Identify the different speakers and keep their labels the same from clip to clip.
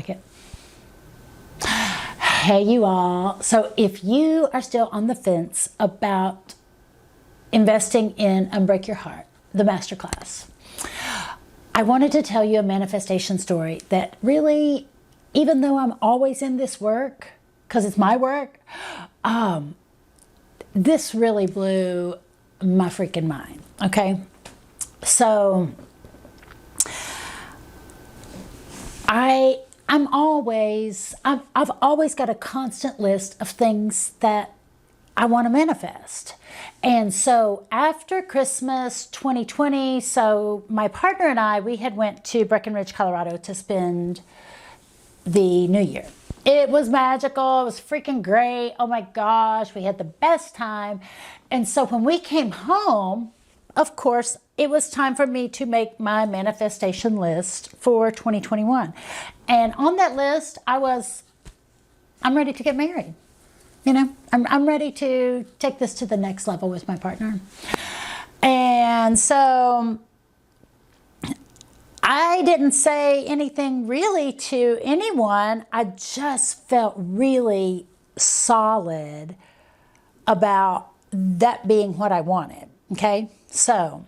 Speaker 1: like it. Hey, you all. So if you are still on the fence about investing in Unbreak Your Heart, the masterclass, I wanted to tell you a manifestation story that really, even though I'm always in this work, because it's my work, this really blew my freaking mind, okay? So I've always got a constant list of things that I want to manifest. And so after Christmas 2020, so my partner and I, we had went to Breckenridge, Colorado to spend the New Year. It was magical. It was freaking great. Oh my gosh, we had the best time. And so when we came home, of course, it was time for me to make my manifestation list for 2021. And on that list, I'm ready to get married. You know, I'm ready to take this to the next level with my partner. And so I didn't say anything really to anyone. I just felt really solid about that being what I wanted. Okay, so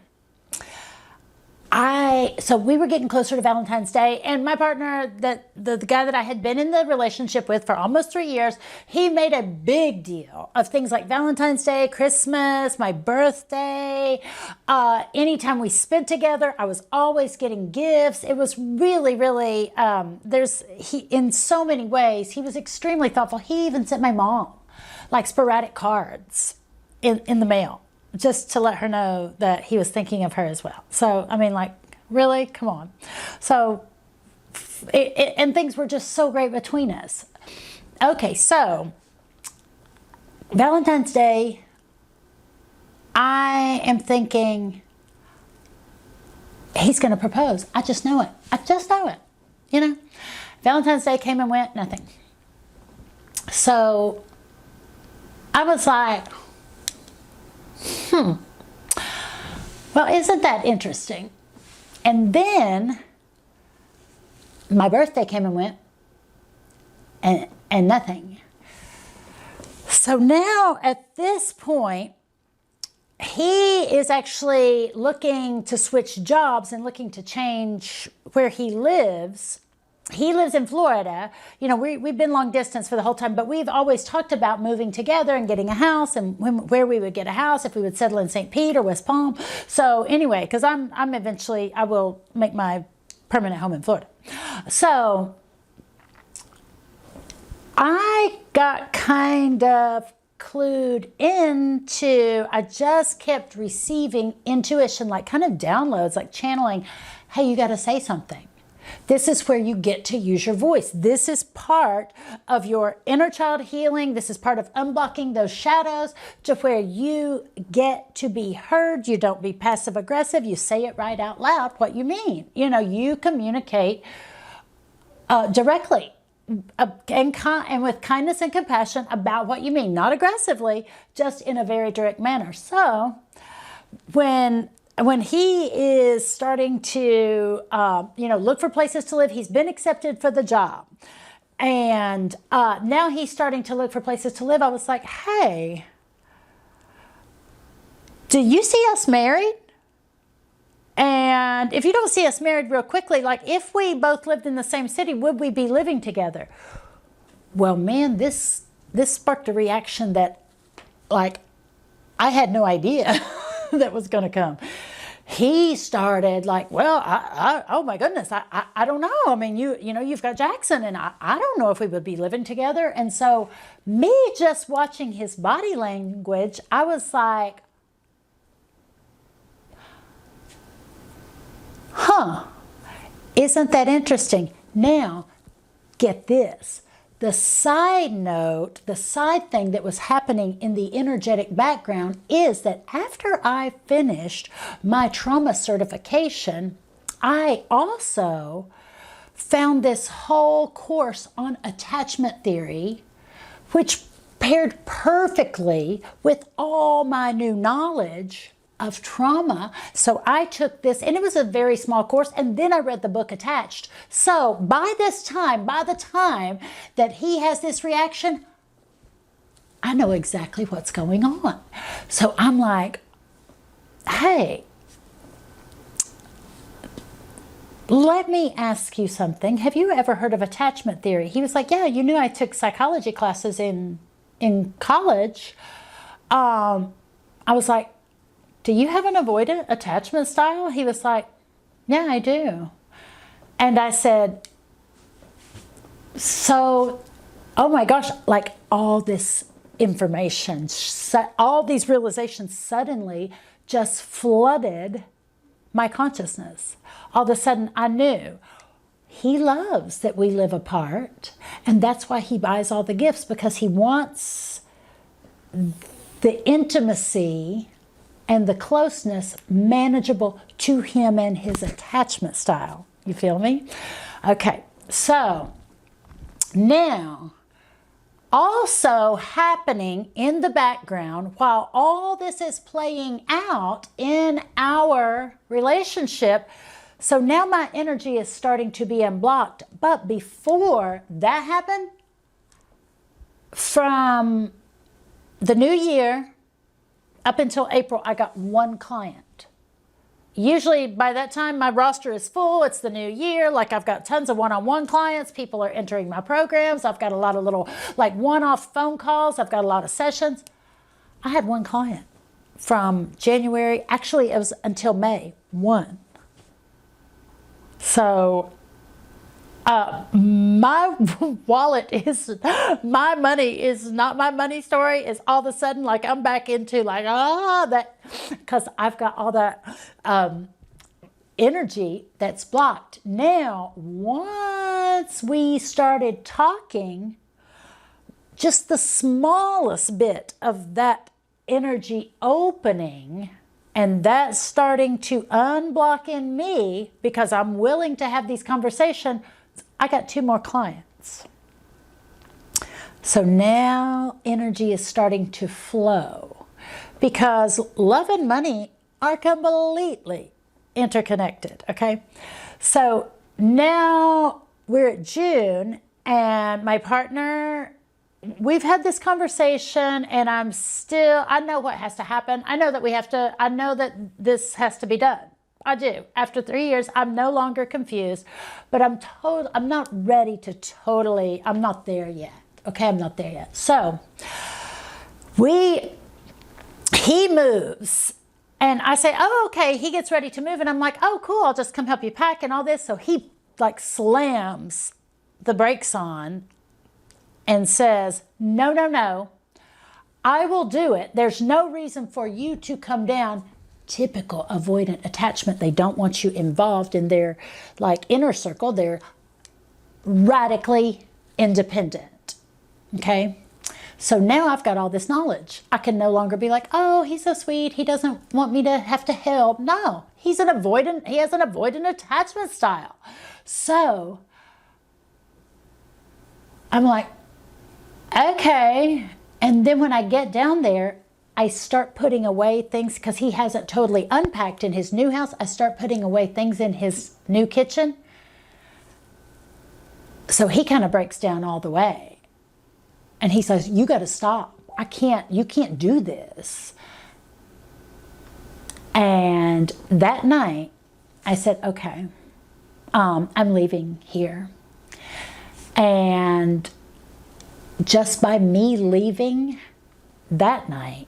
Speaker 1: we were getting closer to Valentine's Day, and my partner, the guy that I had been in the relationship with for almost 3 years, he made a big deal of things like Valentine's Day, Christmas, my birthday. Anytime we spent together, I was always getting gifts. It was really, really, in so many ways, he was extremely thoughtful. He even sent my mom like sporadic cards in the mail, just to let her know that he was thinking of her as well. So, I mean, like, really? Come on. So, and things were just so great between us. Okay, so, Valentine's Day, I am thinking, he's going to propose. I just know it. I just know it. You know? Valentine's Day came and went, nothing. So, I was like, well, isn't that interesting? And then my birthday came and went, and nothing. So now at this point, he is actually looking to switch jobs and looking to change where he lives. He lives in Florida. You know, we've been long distance for the whole time, but we've always talked about moving together and getting a house, and where we would get a house, if we would settle in St. Pete or West Palm. So anyway, because I will make my permanent home in Florida. So I got kind of clued into, I just kept receiving intuition, like kind of downloads, like channeling, hey, you got to say something. This is where you get to use your voice. This is part of your inner child healing. This is part of unblocking those shadows to where you get to be heard. You don't be passive aggressive. You say it right out loud what you mean. You know, you communicate directly and with kindness and compassion about what you mean. Not aggressively, just in a very direct manner. So when he is starting to, look for places to live, he's been accepted for the job. And now he's starting to look for places to live. I was like, hey, do you see us married? And if you don't see us married real quickly, like if we both lived in the same city, would we be living together? Well, man, this sparked a reaction that, like, I had no idea that was going to come. He started like, well, oh my goodness, I don't know. I mean, you've got Jackson, and I don't know if we would be living together. And so me just watching his body language, I was like, isn't that interesting? Now, get this. The side note, the side thing that was happening in the energetic background is that after I finished my trauma certification, I also found this whole course on attachment theory, which paired perfectly with all my new knowledge of trauma. So I took this, and it was a very small course, and then I read the book attached. So by the time that he has this reaction, I know exactly what's going on. So I'm like, hey, let me ask you something. Have you ever heard of attachment theory? He was like, yeah, you knew I took psychology classes in college. I was like, do you have an avoidant attachment style? He was like, yeah, I do. And I said, so, oh my gosh, like all this information, all these realizations suddenly just flooded my consciousness. All of a sudden I knew he loves that we live apart, and that's why he buys all the gifts, because he wants the intimacy and the closeness manageable to him and his attachment style. You feel me? Okay, so now, also happening in the background while all this is playing out in our relationship, so now my energy is starting to be unblocked. But before that happened, from the new year up until April, I got one client. Usually by that time, my roster is full. It's the new year. Like, I've got tons of one-on-one clients. People are entering my programs. I've got a lot of little, like, one-off phone calls. I've got a lot of sessions. I had one client from January. Actually, it was until May, one. So my wallet is, my money is not my money story. Is all of a sudden, like, I'm back into like, that, because I've got all that energy that's blocked. Now, once we started talking, just the smallest bit of that energy opening, and that's starting to unblock in me, because I'm willing to have these conversations, I got two more clients. So now energy is starting to flow, because love and money are completely interconnected, okay? So now we're at June, and my partner, we've had this conversation, and I know what has to happen. I know that this has to be done. I do. After 3 years, I'm no longer confused, but I'm not ready to totally, I'm not there yet. Okay, I'm not there yet. So he moves, and I say, oh, okay, he gets ready to move, and I'm like, oh, cool, I'll just come help you pack and all this. So he like slams the brakes on and says, no, no, no, I will do it. There's no reason for you to come down. Typical avoidant attachment. They don't want you involved in their like inner circle. They're radically independent. Okay. So now I've got all this knowledge. I can no longer be like, oh, he's so sweet, he doesn't want me to have to help. No, he's an avoidant. He has an avoidant attachment style. So I'm like, okay. And then when I get down there, I start putting away things, because he hasn't totally unpacked in his new house. I start putting away things in his new kitchen. So he kind of breaks down all the way. And he says, you got to stop. You can't do this. And that night I said, okay, I'm leaving here. And just by me leaving that night,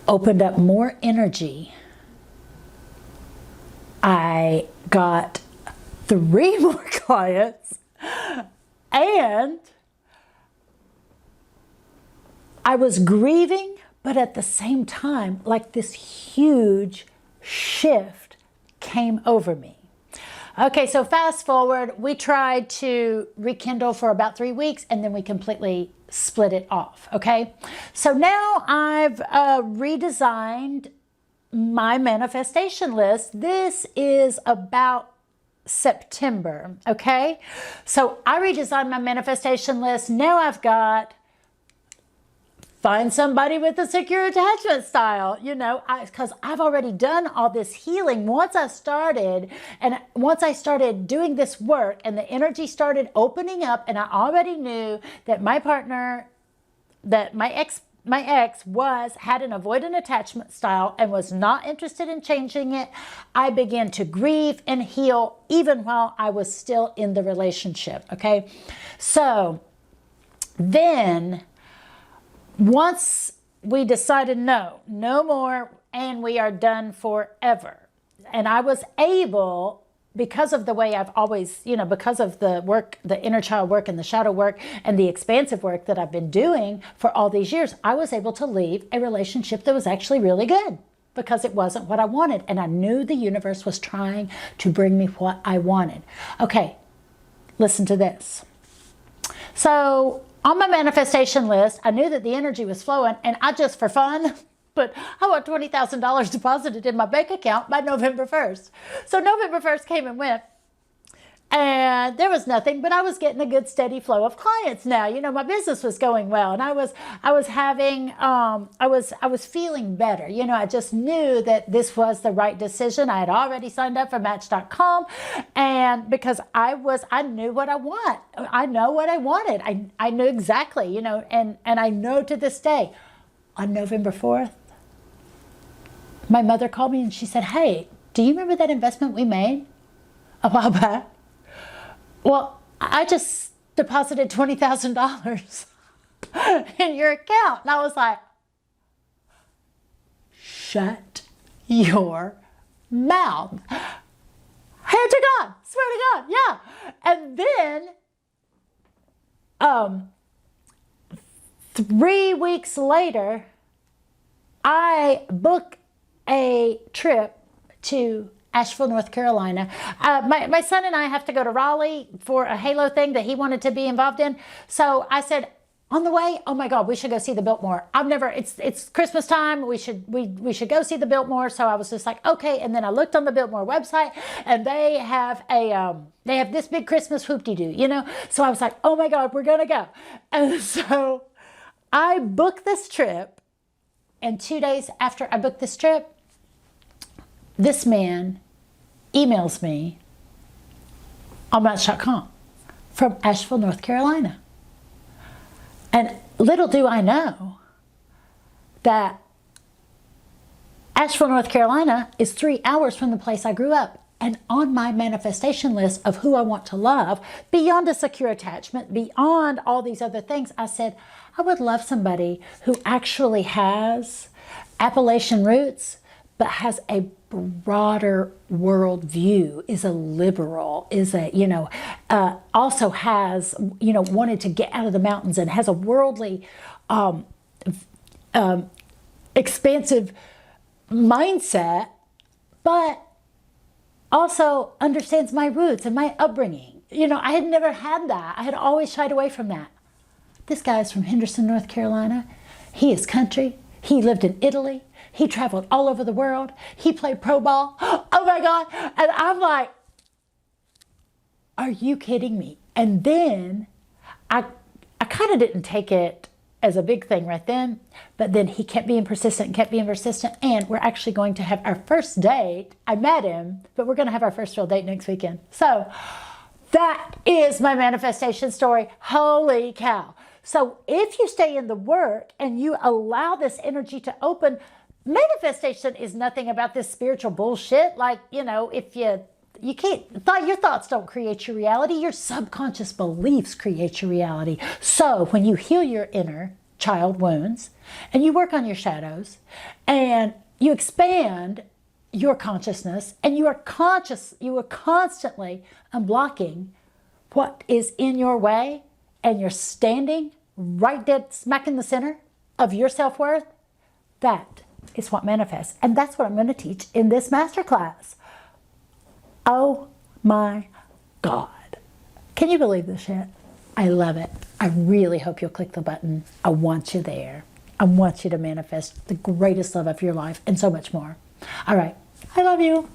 Speaker 1: opened up more energy. I got 3 more clients, and I was grieving, but at the same time, like this huge shift came over me. Okay, so fast forward, we tried to rekindle for about 3 weeks, and then we completely split it off, okay? So now I've redesigned my manifestation list. This is about September, okay? So I redesigned my manifestation list. Now I've got find somebody with a secure attachment style, you know, because I've already done all this healing. Once I started doing this work and the energy started opening up, and I already knew that my partner, that my ex had an avoidant attachment style and was not interested in changing it, I began to grieve and heal even while I was still in the relationship. Okay. So then once we decided no more, and we are done forever. And I was able, because of the way I've always, you know, because of the work, the inner child work and the shadow work and the expansive work that I've been doing for all these years, I was able to leave a relationship that was actually really good because it wasn't what I wanted. And I knew the universe was trying to bring me what I wanted. Okay, listen to this. So on my manifestation list, I knew that the energy was flowing, and I just, for fun, but I want $20,000 deposited in my bank account by November 1st. So November 1st came and went, and there was nothing, but I was getting a good steady flow of clients now. You know, my business was going well, and I was feeling better. You know, I just knew that this was the right decision. I had already signed up for Match.com, and because I knew what I want. I know what I wanted. I knew exactly, you know, and I know to this day. On November 4th, my mother called me and she said, "Hey, do you remember that investment we made a while back? Well, I just deposited $20,000 in your account." And I was like, shut your mouth. Hand to God, swear to God, yeah. And then 3 weeks later, I booked a trip to Asheville, North Carolina. My son and I have to go to Raleigh for a Halo thing that he wanted to be involved in. So I said, on the way, oh my God, we should go see the Biltmore. It's Christmas time. We should go see the Biltmore. So I was just like, okay. And then I looked on the Biltmore website, and they have this big Christmas whoop-de-doo, you know? So I was like, oh my God, we're going to go. And so I booked this trip, and 2 days after I booked this trip, this man emails me on Match.com from Asheville, North Carolina. And little do I know that Asheville, North Carolina is 3 hours from the place I grew up. And on my manifestation list of who I want to love, beyond a secure attachment, beyond all these other things, I said, I would love somebody who actually has Appalachian roots, but has a broader world view, is a liberal, is a, you know, also has, you know, wanted to get out of the mountains and has a worldly, expansive mindset, but also understands my roots and my upbringing. You know, I had never had that. I had always shied away from that. This guy is from Henderson, North Carolina. He is country. He lived in Italy. He traveled all over the world. He played pro ball. Oh my God. And I'm like, are you kidding me? And then I kind of didn't take it as a big thing right then, but then he kept being persistent, and we're actually going to have our first date. I met him, but we're going to have our first real date next weekend. So that is my manifestation story. Holy cow. So if you stay in the work and you allow this energy to open, manifestation is nothing about this spiritual bullshit. Like, you know, if you can't, your thoughts don't create your reality. Your subconscious beliefs create your reality. So when you heal your inner child wounds and you work on your shadows and you expand your consciousness and you are constantly unblocking what is in your way, and you're standing right dead smack in the center of your self-worth, that is what manifests. And that's what I'm going to teach in this masterclass. Oh my God. Can you believe this shit? I love it. I really hope you'll click the button. I want you there. I want you to manifest the greatest love of your life and so much more. All right. I love you.